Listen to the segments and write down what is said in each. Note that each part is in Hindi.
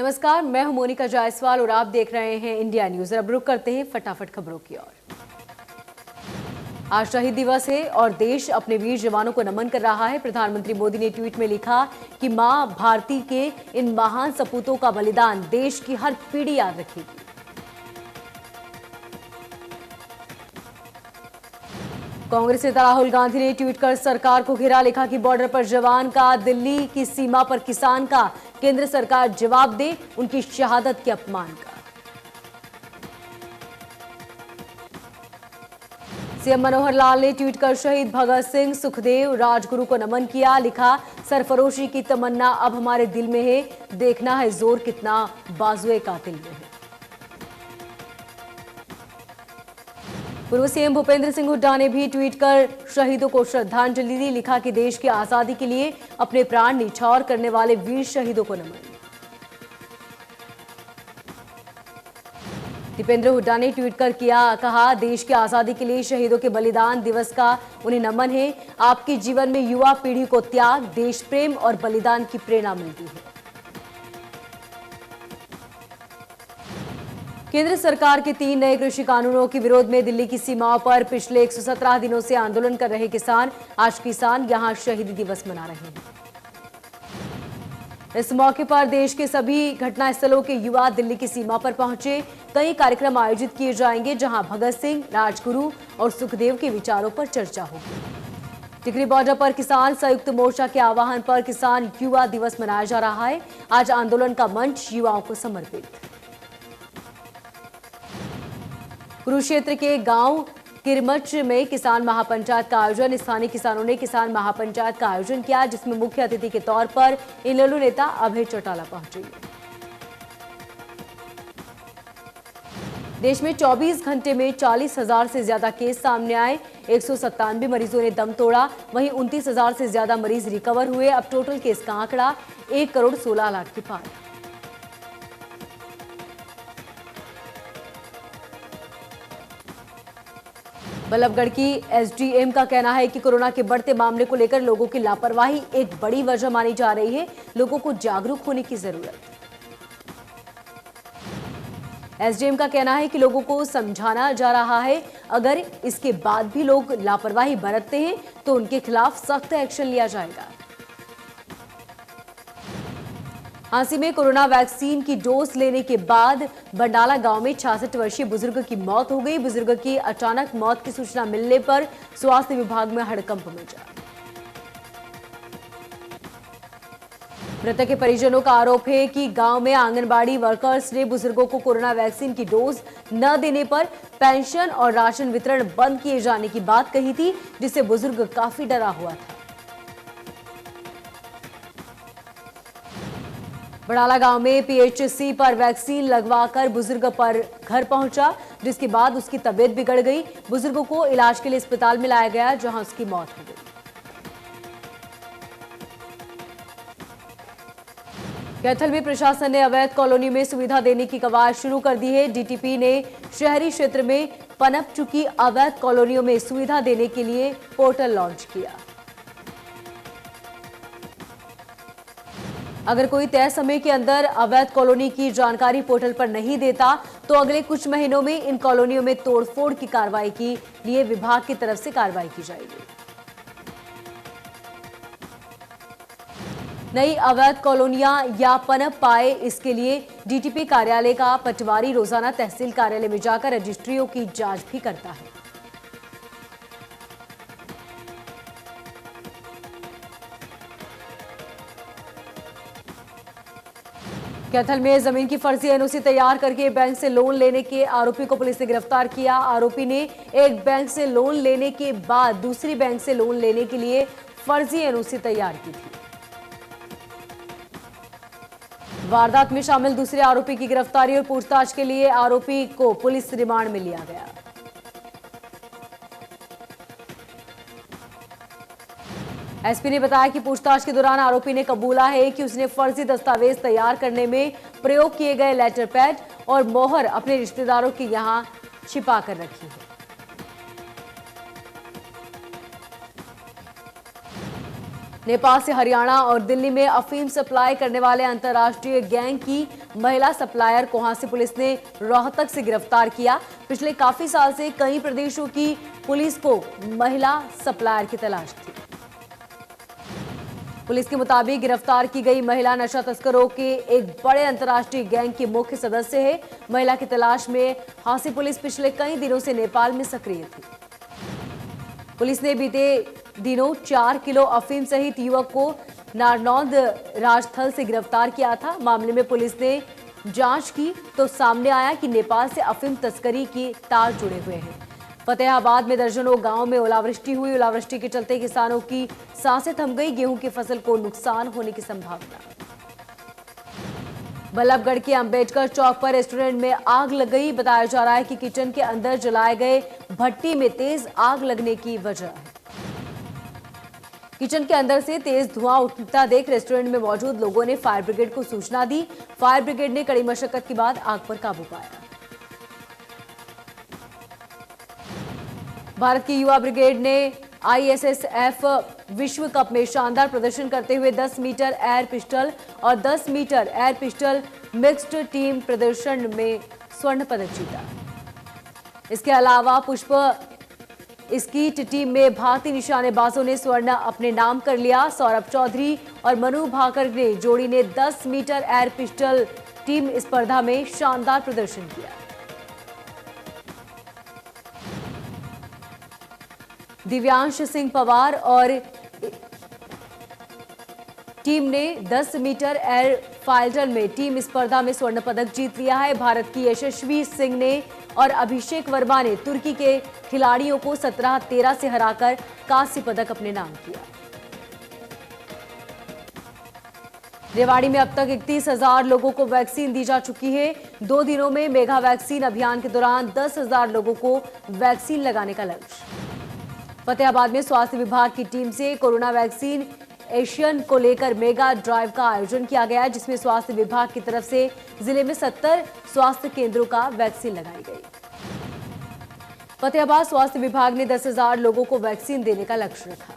नमस्कार, मैं हूं मोनिका जायसवाल और आप देख रहे हैं इंडिया न्यूज। अब रुक करते हैं फटाफट खबरों की ओर। आज शहीद दिवस है और देश अपने वीर जवानों को नमन कर रहा है। प्रधानमंत्री मोदी ने ट्वीट में लिखा कि मां भारती के इन महान सपूतों का बलिदान देश की हर पीढ़ी याद रखेगी। कांग्रेस नेता राहुल गांधी ने ट्वीट कर सरकार को घेरा, लिखा कि बॉर्डर पर जवान का, दिल्ली की सीमा पर किसान का, केंद्र सरकार जवाब दे उनकी शहादत के अपमान का। सीएम मनोहर लाल ने ट्वीट कर शहीद भगत सिंह, सुखदेव, राजगुरु को नमन किया, लिखा सरफरोशी की तमन्ना अब हमारे दिल में है, देखना है जोर कितना बाजुए कातिल में है। पूर्व सीएम भूपेंद्र सिंह हुड्डा ने भी ट्वीट कर शहीदों को श्रद्धांजलि दी, लिखा कि देश की आजादी के लिए अपने प्राण न्यौछावर करने वाले वीर शहीदों को नमन। दीपेंद्र हुड्डा ने ट्वीट कर कहा देश की आजादी के लिए शहीदों के बलिदान दिवस का उन्हें नमन है। आपके जीवन में युवा पीढ़ी को त्याग, देश प्रेम और बलिदान की प्रेरणा मिलती है। केंद्र सरकार के 3 नए कृषि कानूनों के विरोध में दिल्ली की सीमाओं पर पिछले 117 दिनों से आंदोलन कर रहे किसान, आज किसान यहां शहीदी दिवस मना रहे हैं। इस मौके पर देश के सभी घटनास्थलों के युवा दिल्ली की सीमा पर पहुंचे। कई कार्यक्रम आयोजित किए जाएंगे जहां भगत सिंह, राजगुरु और सुखदेव के विचारों पर चर्चा होगी। टिकरी बॉर्डर पर किसान संयुक्त मोर्चा के आह्वान पर किसान युवा दिवस मनाया जा रहा है। आज आंदोलन का मंच युवाओं को समर्पित। कुरुक्षेत्र के गांव किरमच में किसान महापंचायत का आयोजन, स्थानीय किसानों ने किसान महापंचायत का आयोजन किया, जिसमें मुख्य अतिथि के तौर पर इनेलो नेता अभय चौटाला पहुंचे। देश में 24 घंटे में 40,000 से ज्यादा केस सामने आए, 197 मरीजों ने दम तोड़ा, वहीं 29,000 से ज्यादा मरीज रिकवर हुए। अब टोटल केस का आंकड़ा 1 करोड़ 16 लाख के पार। बल्लभगढ़ की एसडीएम का कहना है कि कोरोना के बढ़ते मामले को लेकर लोगों की लापरवाही एक बड़ी वजह मानी जा रही है। लोगों को जागरूक होने की जरूरत। एसडीएम का कहना है कि लोगों को समझाना जा रहा है, अगर इसके बाद भी लोग लापरवाही बरतते हैं तो उनके खिलाफ सख्त एक्शन लिया जाएगा। झांसी में कोरोना वैक्सीन की डोज लेने के बाद बंडाला गांव में 66 वर्षीय बुजुर्ग की मौत हो गई। बुजुर्ग की अचानक मौत की सूचना मिलने पर स्वास्थ्य विभाग में हड़कंप मचा। मृतक के परिजनों का आरोप है कि गांव में आंगनबाड़ी वर्कर्स ने बुजुर्गों को कोरोना वैक्सीन की डोज न देने पर पेंशन और राशन वितरण बंद किए जाने की बात कही थी, जिससे बुजुर्ग काफी डरा हुआ था। बड़ाला गांव में पीएचसी पर वैक्सीन लगवाकर बुजुर्ग पर घर पहुंचा, जिसके बाद उसकी तबीयत बिगड़ गई। बुजुर्ग को इलाज के लिए अस्पताल में लाया गया, जहां उसकी मौत हो गई। कैथल में प्रशासन ने अवैध कॉलोनी में सुविधा देने की कवायद शुरू कर दी है। डीटीपी ने शहरी क्षेत्र में पनप चुकी अवैध कॉलोनियों में सुविधा देने के लिए पोर्टल लॉन्च किया। अगर कोई तय समय के अंदर अवैध कॉलोनी की जानकारी पोर्टल पर नहीं देता तो अगले कुछ महीनों में इन कॉलोनियों में तोड़फोड़ की कार्रवाई के लिए विभाग की तरफ से कार्रवाई की जाएगी। नई अवैध कॉलोनियां या पनप पाए, इसके लिए डीटीपी कार्यालय का पटवारी रोजाना तहसील कार्यालय में जाकर रजिस्ट्रियों की जांच भी करता है। कैथल में जमीन की फर्जी एनओसी तैयार करके बैंक से लोन लेने के आरोपी को पुलिस ने गिरफ्तार किया। आरोपी ने एक बैंक से लोन लेने के बाद दूसरी बैंक से लोन लेने के लिए फर्जी एनओसी तैयार की थी। वारदात में शामिल दूसरे आरोपी की गिरफ्तारी और पूछताछ के लिए आरोपी को पुलिस रिमांड में लिया गया। एसपी ने बताया कि पूछताछ के दौरान आरोपी ने कबूला है कि उसने फर्जी दस्तावेज तैयार करने में प्रयोग किए गए लेटर पैड और मोहर अपने रिश्तेदारों के यहां छिपा कर रखी है। नेपाल से हरियाणा और दिल्ली में अफीम सप्लाई करने वाले अंतर्राष्ट्रीय गैंग की महिला सप्लायर को हांसी पुलिस ने रोहतक से गिरफ्तार किया। पिछले काफी साल से कई प्रदेशों की पुलिस को महिला सप्लायर की तलाश थी। पुलिस के मुताबिक गिरफ्तार की गई महिला नशा तस्करों के एक बड़े अंतर्राष्ट्रीय गैंग की मुख्य सदस्य है। महिला की तलाश में हांसी पुलिस पिछले कई दिनों से नेपाल में सक्रिय थी। पुलिस ने बीते दिनों 4 किलो अफीम सहित युवक को नारनौंद राजस्थल से गिरफ्तार किया था। मामले में पुलिस ने जांच की तो सामने आया कि नेपाल से अफीम तस्करी की तार जुड़े हुए हैं। फतेहाबाद में दर्जनों गांव में ओलावृष्टि हुई। ओलावृष्टि के चलते किसानों की सांसें थम गई। गेहूं की फसल को नुकसान होने की संभावना। बल्लभगढ़ के अंबेडकर चौक पर रेस्टोरेंट में आग लग गई। बताया जा रहा है कि किचन के अंदर जलाए गए भट्टी में तेज आग लगने की वजह है। किचन के अंदर से तेज धुआं उठता देख रेस्टोरेंट में मौजूद लोगों ने फायर ब्रिगेड को सूचना दी। फायर ब्रिगेड ने कड़ी मशक्कत के बाद आग पर काबू पाया। भारत की युवा ब्रिगेड ने ISSF विश्व कप में शानदार प्रदर्शन करते हुए 10 मीटर एयर पिस्टल और 10 metre air pistol mixed team प्रदर्शन में स्वर्ण पदक जीता। इसके अलावा पुष्प स्कीट टीम में भारतीय निशानेबाजों ने स्वर्ण अपने नाम कर लिया। सौरभ चौधरी और मनु भाकर ने जोड़ी ने 10 मीटर एयर पिस्टल टीम स्पर्धा में शानदार प्रदर्शन किया। दिव्यांश सिंह पवार और टीम ने 10 मीटर एयर फाइटर में टीम स्पर्धा में स्वर्ण पदक जीत लिया है। भारत की यशस्वी सिंह ने और अभिषेक वर्मा ने तुर्की के खिलाड़ियों को 17-13 से हराकर कांस्य पदक अपने नाम किया। रेवाड़ी में अब तक 31,000 लोगों को वैक्सीन दी जा चुकी है। 2 दिनों में मेगा वैक्सीन अभियान के दौरान 10,000 लोगों को वैक्सीन लगाने का लक्ष्य। फतेहाबाद में स्वास्थ्य विभाग की टीम से कोरोना वैक्सीन एशियन को लेकर मेगा ड्राइव का आयोजन किया गया, जिसमें स्वास्थ्य विभाग की तरफ से जिले में 70 स्वास्थ्य केंद्रों का वैक्सीन लगाई गई। फतेहाबाद स्वास्थ्य विभाग ने 10,000 लोगों को वैक्सीन देने का लक्ष्य रखा।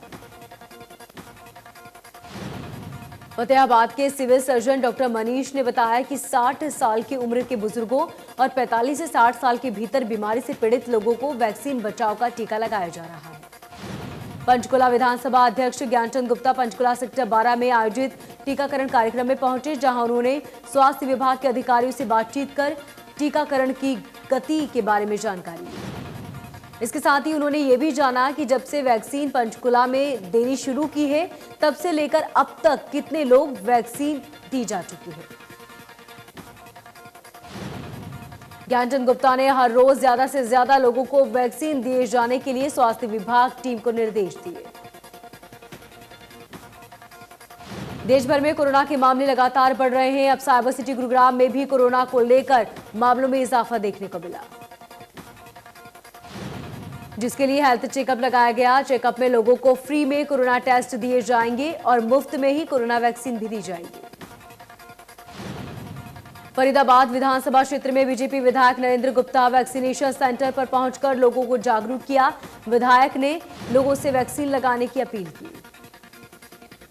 फतेहाबाद के सिविल सर्जन डॉक्टर मनीष ने बताया कि 60 साल की उम्र के बुजुर्गों और 45 से 60 साल के भीतर बीमारी से पीड़ित लोगों को वैक्सीन बचाव का टीका लगाया जा रहा है। पंचकुला विधानसभा अध्यक्ष ज्ञानचंद गुप्ता पंचकुला सेक्टर 12 में आयोजित टीकाकरण कार्यक्रम में पहुंचे, जहां उन्होंने स्वास्थ्य विभाग के अधिकारियों से बातचीत कर टीकाकरण की गति के बारे में जानकारी ली। इसके साथ ही उन्होंने ये भी जाना कि जब से वैक्सीन पंचकुला में देनी शुरू की है, तब से लेकर अब तक कितने लोग वैक्सीन दी जा चुकी है। ज्ञानचंद गुप्ता ने हर रोज ज्यादा से ज्यादा लोगों को वैक्सीन दिए जाने के लिए स्वास्थ्य विभाग टीम को निर्देश दिए। देश भर में कोरोना के मामले लगातार बढ़ रहे हैं। अब साइबर सिटी गुरुग्राम में भी कोरोना को लेकर मामलों में इजाफा देखने को मिला, जिसके लिए हेल्थ चेकअप लगाया गया। चेकअप में लोगों को फ्री में कोरोना टेस्ट दिए जाएंगे और मुफ्त में ही कोरोना वैक्सीन भी दी जाएगी। फरीदाबाद विधानसभा क्षेत्र में बीजेपी विधायक नरेंद्र गुप्ता वैक्सीनेशन सेंटर पर पहुंचकर लोगों को जागरूक किया। विधायक ने लोगों से वैक्सीन लगाने की अपील की।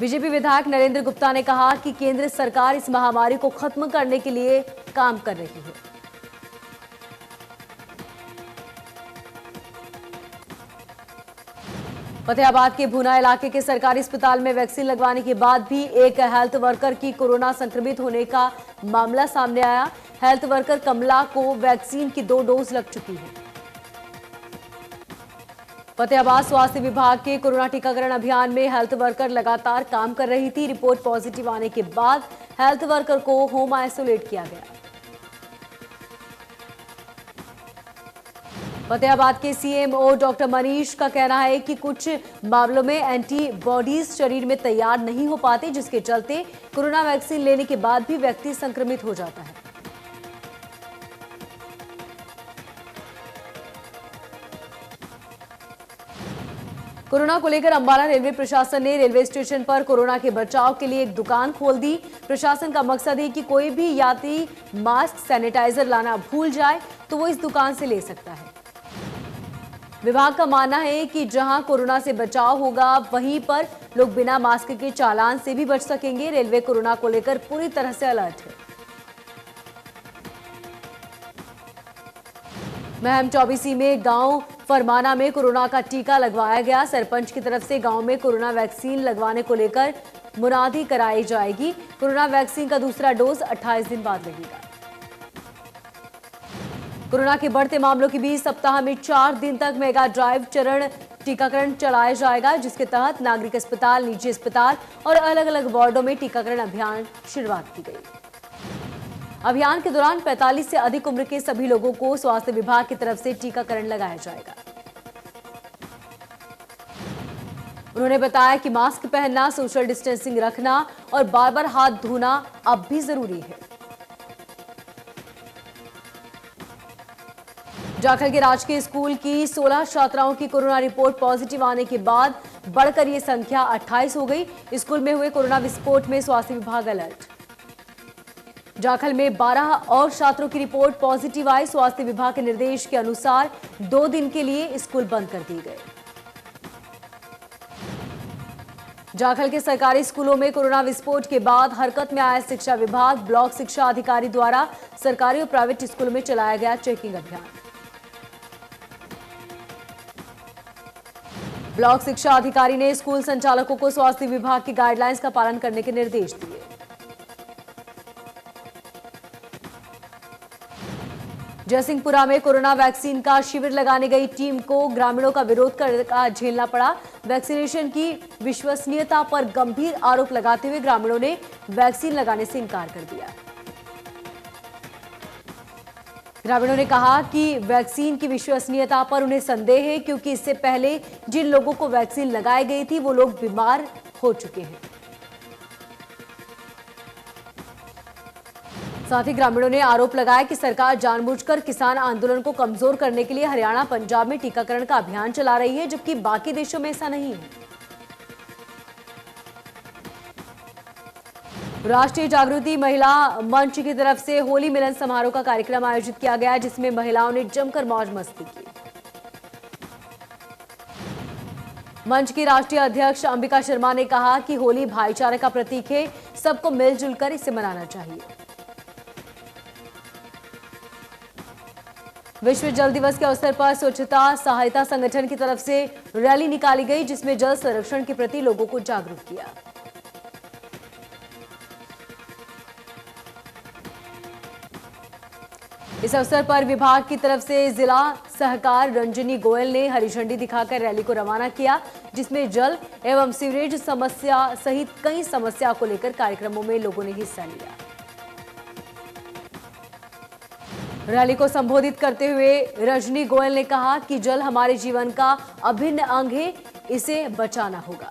बीजेपी विधायक नरेंद्र गुप्ता ने कहा कि केंद्र सरकार इस महामारी को खत्म करने के लिए काम कर रही है। फतेहाबाद के भूना इलाके के सरकारी अस्पताल में वैक्सीन लगवाने के बाद भी एक हेल्थ वर्कर की कोरोना संक्रमित होने का मामला सामने आया। हेल्थ वर्कर कमला को वैक्सीन की 2 डोज लग चुकी है। फतेहाबाद स्वास्थ्य विभाग के कोरोना टीकाकरण अभियान में हेल्थ वर्कर लगातार काम कर रही थी। रिपोर्ट पॉजिटिव आने के बाद हेल्थ वर्कर को होम आइसोलेट किया गया। फतेहाबाद के सीएमओ डॉक्टर मनीष का कहना है कि कुछ मामलों में एंटीबॉडीज शरीर में तैयार नहीं हो पाते, जिसके चलते कोरोना वैक्सीन लेने के बाद भी व्यक्ति संक्रमित हो जाता है। कोरोना को लेकर अंबाला रेलवे प्रशासन ने रेलवे स्टेशन पर कोरोना के बचाव के लिए एक दुकान खोल दी। प्रशासन का मकसद है कि कोई भी यात्री मास्क, सैनिटाइजर लाना भूल जाए तो वो इस दुकान से ले सकता है। विभाग का मानना है कि जहां कोरोना से बचाव होगा वहीं पर लोग बिना मास्क के चालान से भी बच सकेंगे। रेलवे कोरोना को लेकर पूरी तरह से अलर्ट है। महम चौबीसी में गांव फरमाना में कोरोना का टीका लगवाया गया। सरपंच की तरफ से गांव में कोरोना वैक्सीन लगवाने को लेकर मुनादी कराई जाएगी। कोरोना वैक्सीन का दूसरा डोज 28 दिन बाद लगेगा। कोरोना के बढ़ते मामलों के बीच सप्ताह में 4 दिन तक मेगा ड्राइव चरण टीकाकरण चलाया जाएगा, जिसके तहत नागरिक अस्पताल, निजी अस्पताल और अलग अलग वार्डों में टीकाकरण अभियान शुरुआत की गई। अभियान के दौरान 45 से अधिक उम्र के सभी लोगों को स्वास्थ्य विभाग की तरफ से टीकाकरण लगाया जाएगा। उन्होंने बताया कि मास्क पहनना, सोशल डिस्टेंसिंग रखना और बार बार हाथ धोना अब भी जरूरी है। जाखल के राजकीय स्कूल की 16 छात्राओं की कोरोना रिपोर्ट पॉजिटिव आने के बाद बढ़कर ये संख्या 28 हो गई। स्कूल में हुए कोरोना विस्फोट में स्वास्थ्य विभाग अलर्ट। जाखल में 12 और छात्रों की रिपोर्ट पॉजिटिव आई। स्वास्थ्य विभाग के निर्देश के अनुसार 2 दिन के लिए स्कूल बंद कर दिए गए। जाखल के सरकारी स्कूलों में कोरोना विस्फोट के बाद हरकत में आया शिक्षा विभाग। ब्लॉक शिक्षा अधिकारी द्वारा सरकारी और प्राइवेट स्कूलों में चलाया गया चेकिंग अभियान। ब्लॉक शिक्षा अधिकारी ने स्कूल संचालकों को स्वास्थ्य विभाग की गाइडलाइंस का पालन करने के निर्देश दिए। जयसिंहपुरा में कोरोना वैक्सीन का शिविर लगाने गई टीम को ग्रामीणों का विरोध का झेलना पड़ा। वैक्सीनेशन की विश्वसनीयता पर गंभीर आरोप लगाते हुए ग्रामीणों ने वैक्सीन लगाने से इनकार कर दिया। ग्रामीणों ने कहा कि वैक्सीन की विश्वसनीयता पर उन्हें संदेह है, क्योंकि इससे पहले जिन लोगों को वैक्सीन लगाई गई थी वो लोग बीमार हो चुके हैं। साथ ही ग्रामीणों ने आरोप लगाया कि सरकार जानबूझकर किसान आंदोलन को कमजोर करने के लिए हरियाणा, पंजाब में टीकाकरण का अभियान चला रही है, जबकि बाकी देशों में ऐसा नहीं है। राष्ट्रीय जागृति महिला मंच की तरफ से होली मिलन समारोह का कार्यक्रम आयोजित किया गया, जिसमें महिलाओं ने जमकर मौज मस्ती की। मंच की राष्ट्रीय अध्यक्ष अंबिका शर्मा ने कहा कि होली भाईचारे का प्रतीक है, सबको मिलजुल कर इसे मनाना चाहिए। विश्व जल दिवस के अवसर पर स्वच्छता सहायता संगठन की तरफ से रैली निकाली गई, जिसमें जल संरक्षण के प्रति लोगों को जागरूक किया। इस अवसर पर विभाग की तरफ से जिला सहकार रंजनी गोयल ने हरी झंडी दिखाकर रैली को रवाना किया, जिसमें जल एवं सीवरेज समस्या सहित कई समस्या को लेकर कार्यक्रमों में लोगों ने हिस्सा लिया। रैली को संबोधित करते हुए रजनी गोयल ने कहा कि जल हमारे जीवन का अभिन्न अंग है, इसे बचाना होगा।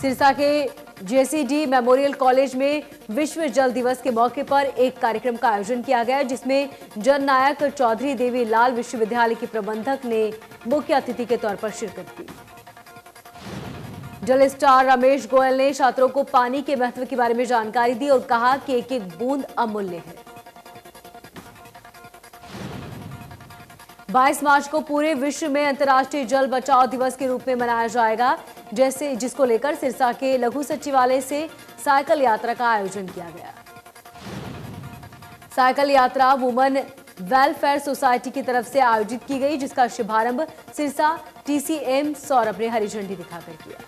सिरसा के जेसीडी मेमोरियल कॉलेज में विश्व जल दिवस के मौके पर एक कार्यक्रम का आयोजन किया गया, जिसमें जननायक चौधरी देवी लाल विश्वविद्यालय की प्रबंधक ने मुख्य अतिथि के तौर पर शिरकत की। जल स्टार रमेश गोयल ने छात्रों को पानी के महत्व के बारे में जानकारी दी और कहा कि एक एक बूंद अमूल्य है। 22 मार्च को पूरे विश्व में अंतर्राष्ट्रीय जल बचाओ दिवस के रूप में मनाया जाएगा, जिसको लेकर सिरसा के लघु सचिवालय से साइकिल यात्रा का आयोजन किया गया। साइकिल यात्रा वुमेन वेलफेयर सोसाइटी की तरफ से आयोजित की गई, जिसका शुभारंभ सिरसा टीसीएम सौरभ ने हरी झंडी दिखाकर किया।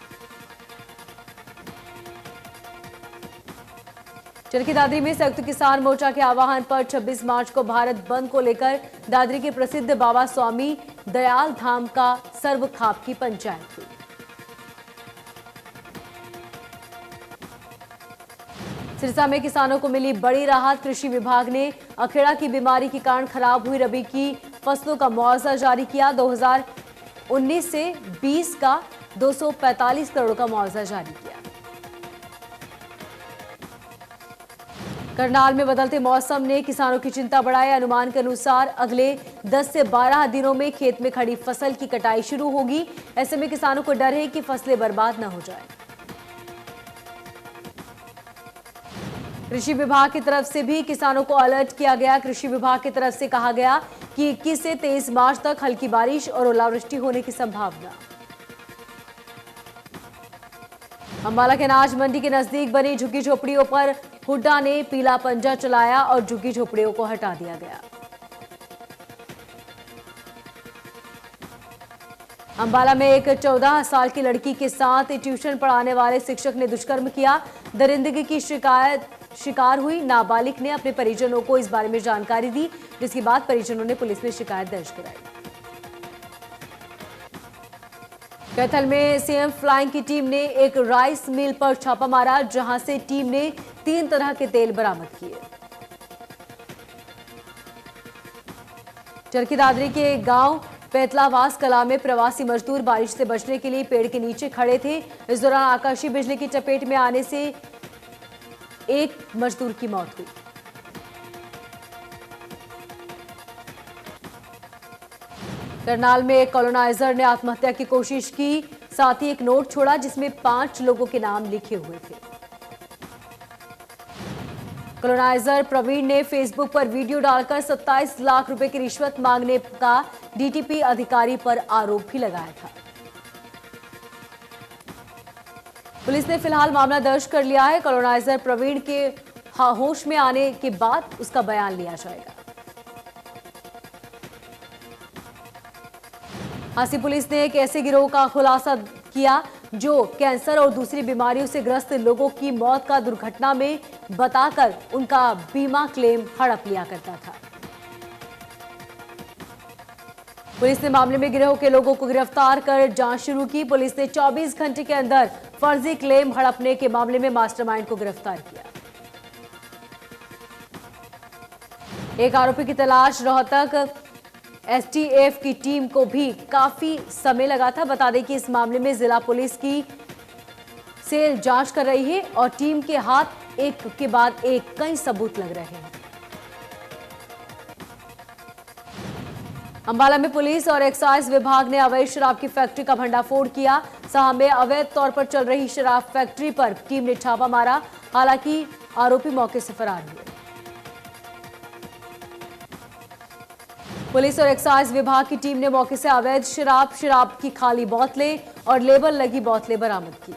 चरखी दादरी में संयुक्त किसान मोर्चा के आह्वान पर 26 मार्च को भारत बंद को लेकर दादरी के प्रसिद्ध बाबा स्वामी दयाल धाम का सर्वखाप की पंचायत हुई। सिरसा में किसानों को मिली बड़ी राहत। कृषि विभाग ने अखेड़ा की बीमारी के कारण खराब हुई रबी की फसलों का मुआवजा जारी किया। 2019 से 20 का 245 करोड़ का मुआवजा जारी किया। करनाल में बदलते मौसम ने किसानों की चिंता बढ़ाई। अनुमान के अनुसार अगले 10 से 12 दिनों में खेत में खड़ी फसल की कटाई शुरू होगी। ऐसे में किसानों को डर है कि फसलें बर्बाद न हो जाएं। कृषि विभाग की तरफ से भी किसानों को अलर्ट किया गया। कृषि विभाग की तरफ से कहा गया कि 21 से 23 मार्च तक हल्की बारिश और ओलावृष्टि होने की संभावना। अंबाला के अनाज मंडी के नजदीक बनी झुग्गी झोपड़ियों पर हुड्डा ने पीला पंजा चलाया और झुग्गी झोपड़ियों को हटा दिया गया। अंबाला में एक 14 साल की लड़की के साथ ट्यूशन पढ़ाने वाले शिक्षक ने दुष्कर्म किया। दरिंदगी की शिकार हुई नाबालिग ने अपने परिजनों को इस बारे में जानकारी दी, जिसके बाद परिजनों ने पुलिस में शिकायत दर्ज कराई। कैथल में सीएम फ्लाइंग की टीम ने एक राइस मिल पर छापा मारा, जहां से टीम ने 3 तरह के तेल बरामद किए। चरखी दादरी के गांव पैतलावास कला में प्रवासी मजदूर बारिश से बचने के लिए पेड़ के नीचे खड़े थे। इस दौरान आकाशीय बिजली की चपेट में आने से एक मजदूर की मौत हुई। करनाल में एक कॉलोनाइजर ने आत्महत्या की कोशिश की, साथ ही एक नोट छोड़ा जिसमें 5 लोगों के नाम लिखे हुए थे। कॉलोनाइजर प्रवीण ने फेसबुक पर वीडियो डालकर 27 लाख रुपए की रिश्वत मांगने का डीटीपी अधिकारी पर आरोप भी लगाया था। पुलिस ने फिलहाल मामला दर्ज कर लिया है। कॉलोनाइजर प्रवीण के होश में आने के बाद उसका बयान लिया जाएगा। हांसी पुलिस ने एक ऐसे गिरोह का खुलासा किया जो कैंसर और दूसरी बीमारियों से ग्रस्त लोगों की मौत का दुर्घटना में बताकर उनका बीमा क्लेम हड़प लिया करता था। पुलिस ने मामले में गिरोह के लोगों को गिरफ्तार कर जांच शुरू की। पुलिस ने 24 घंटे के अंदर फर्जी क्लेम हड़पने के मामले में मास्टरमाइंड को गिरफ्तार किया। एक आरोपी की तलाश रोहतक एसटीएफ की टीम को भी काफी समय लगा था। बता दें कि इस मामले में जिला पुलिस की सेल जांच कर रही है और टीम के हाथ एक के बाद एक कई सबूत लग रहे हैं। अंबाला में पुलिस और एक्साइज विभाग ने अवैध शराब की फैक्ट्री का भंडाफोड़ किया। साहा में अवैध तौर पर चल रही शराब फैक्ट्री पर टीम ने छापा मारा, हालांकि आरोपी मौके से फरार हुए। पुलिस और एक्साइज विभाग की टीम ने मौके से अवैध शराब की खाली बोतलें और लेबल लगी बोतलें बरामद की।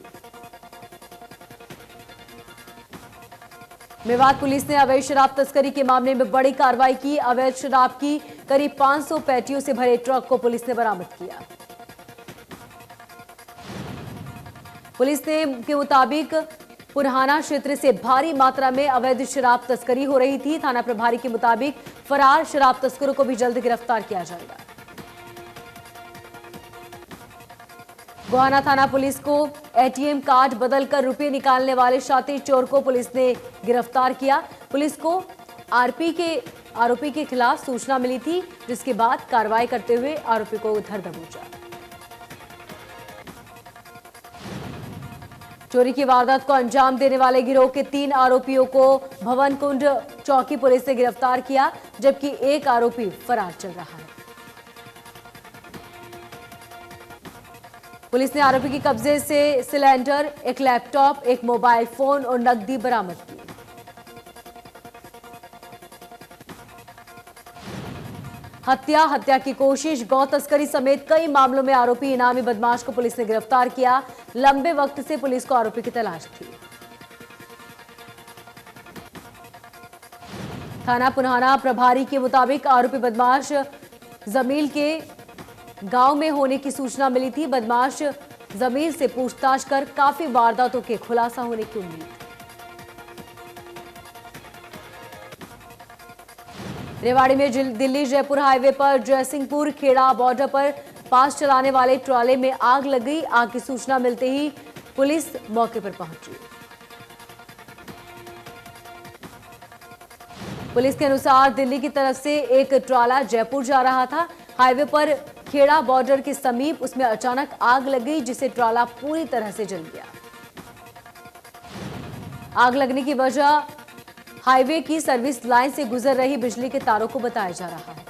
मेवात पुलिस ने अवैध शराब तस्करी के मामले में बड़ी कार्रवाई की। अवैध शराब की करीब 500 पेटियों से भरे ट्रक को पुलिस ने बरामद किया। पुलिस ने के मुताबिक पुरहाना क्षेत्र से भारी मात्रा में अवैध शराब तस्करी हो रही थी। थाना प्रभारी के मुताबिक फरार शराब तस्करों को भी जल्द गिरफ्तार किया जाएगा। गोहाना थाना पुलिस को एटीएम कार्ड बदलकर रुपए निकालने वाले शातिर चोर को पुलिस ने गिरफ्तार किया। पुलिस को आरोपी के खिलाफ सूचना मिली थी, जिसके बाद कार्रवाई करते हुए आरोपी को धर दबोचा। चोरी की वारदात को अंजाम देने वाले गिरोह के 3 आरोपियों को भवन कुंड चौकी पुलिस ने गिरफ्तार किया, जबकि एक आरोपी फरार चल रहा है। पुलिस ने आरोपी के कब्जे से सिलेंडर, एक लैपटॉप, एक मोबाइल फोन और नकदी बरामद की। हत्या की कोशिश, गौ तस्करी समेत कई मामलों में आरोपी इनामी बदमाश को पुलिस ने गिरफ्तार किया। लंबे वक्त से पुलिस को आरोपी की तलाश थी। थाना पुरहाना प्रभारी के मुताबिक आरोपी बदमाश जमील के गांव में होने की सूचना मिली थी। बदमाश जमील से पूछताछ कर काफी वारदातों के खुलासा होने की उम्मीद। रेवाड़ी में दिल्ली जयपुर हाईवे पर जयसिंहपुर खेड़ा बॉर्डर पर पास चलाने वाले ट्रॉले में आग लग गई। आग की सूचना मिलते ही पुलिस मौके पर पहुंची। पुलिस के अनुसार दिल्ली की तरफ से एक ट्रॉला जयपुर जा रहा था। हाईवे पर खेड़ा बॉर्डर के समीप उसमें अचानक आग लग गई, जिससे ट्रॉला पूरी तरह से जल गया। आग लगने की वजह हाईवे की सर्विस लाइन से गुजर रही बिजली के तारों को बताया जा रहा है।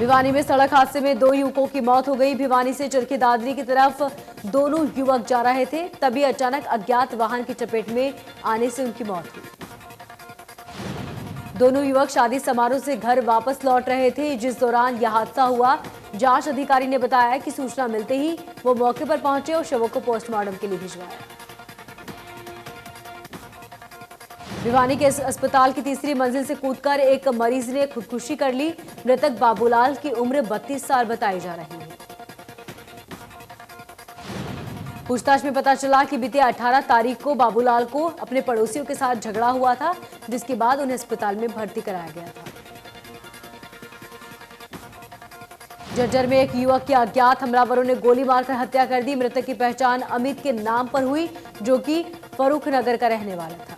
भिवानी में सड़क हादसे में 2 युवकों की मौत हो गई। भिवानी से चरखी दादरी की तरफ दोनों युवक जा रहे थे, तभी अचानक अज्ञात वाहन की चपेट में आने से उनकी मौत हुई। दोनों युवक शादी समारोह से घर वापस लौट रहे थे, जिस दौरान यह हादसा हुआ। जांच अधिकारी ने बताया कि सूचना मिलते ही वो मौके पर पहुंचे और शवों को पोस्टमार्टम के लिए भिजवाया। भिवानी के अस्पताल की तीसरी मंजिल से कूदकर एक मरीज ने खुदकुशी कर ली। मृतक बाबूलाल की उम्र 32 साल बताई जा रही है। पूछताछ में पता चला कि बीते 18 तारीख को बाबूलाल को अपने पड़ोसियों के साथ झगड़ा हुआ था, जिसके बाद उन्हें अस्पताल में भर्ती कराया गया था। जज्जर में एक युवक की अज्ञात हमलावरों ने गोली मारकर हत्या कर दी। मृतक की पहचान अमित के नाम पर हुई, जो कि फरूखनगर का रहने वाला था।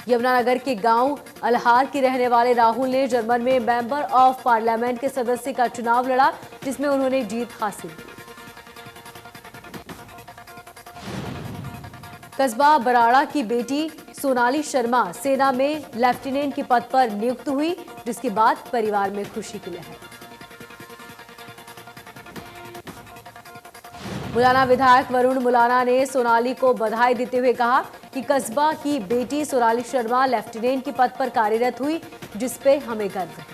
यमुनानगर के गांव अलहार के रहने वाले राहुल ने जर्मन में मेंबर ऑफ पार्लियामेंट के सदस्य का चुनाव लड़ा, जिसमें उन्होंने जीत हासिल की। कस्बा बराड़ा की बेटी सोनाली शर्मा सेना में लेफ्टिनेंट के पद पर नियुक्त हुई, जिसके बाद परिवार में खुशी की लहर। मुलाना विधायक वरुण मुलाना ने सोनाली को बधाई देते हुए कहा कि कस्बा की बेटी सोनाली शर्मा लेफ्टिनेंट के पद पर कार्यरत हुई, जिस पे हमें गर्व है।